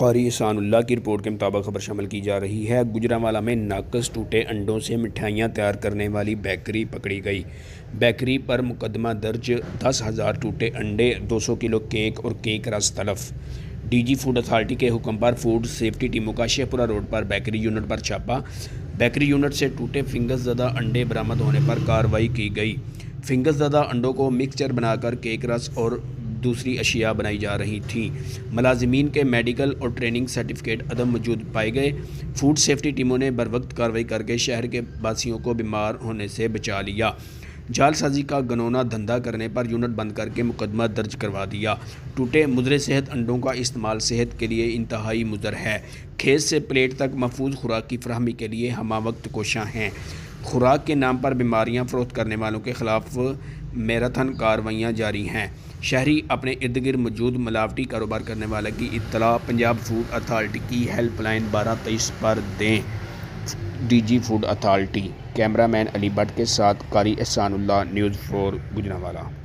قاری احسان اللہ کی رپورٹ کے مطابق خبر شامل کی جا رہی ہے۔ گجرانوالہ میں ناقص ٹوٹے انڈوں سے مٹھائیاں تیار کرنے والی بیکری پکڑی گئی۔ بیکری پر مقدمہ درج، 10,000 ٹوٹے انڈے، 200 کلو کیک اور کیک رس تلف۔ ڈی جی فوڈ اتھارٹی کے حکم پر فوڈ سیفٹی ٹیموں کا شیخپورہ روڈ پر بیکری یونٹ پر چھاپا۔ بیکری یونٹ سے ٹوٹے فنگس زدہ انڈے برآمد ہونے پر کارروائی کی گئی۔ فنگس زدہ انڈوں کو مکسچر بنا کر کیک رس اور دوسری اشیاء بنائی جا رہی تھیں۔ ملازمین کے میڈیکل اور ٹریننگ سرٹیفکیٹ عدم موجود پائے گئے۔ فوڈ سیفٹی ٹیموں نے بروقت کارروائی کر کے شہر کے باسیوں کو بیمار ہونے سے بچا لیا۔ جعل سازی کا گھناؤنا دھندا کرنے پر یونٹ بند کر کے مقدمہ درج کروا دیا۔ ٹوٹے مضر صحت انڈوں کا استعمال صحت کے لیے انتہائی مضر ہے۔ کھیت سے پلیٹ تک محفوظ خوراک کی فراہمی کے لیے ہمہ وقت کوشاں ہیں۔ خوراک کے نام پر بیماریاں فروخت کرنے والوں کے خلاف میراتھن کارروائیاں جاری ہیں۔ شہری اپنے ارد گرد موجود ملاوٹی کاروبار کرنے والے کی اطلاع پنجاب فوڈ اتھارٹی کی ہیلپ لائن 1223 پر دیں۔ D G food authority. Camera man Ali Butt کے ساتھ قاری احسان اللہ، نیوز 4 گجرانوالہ۔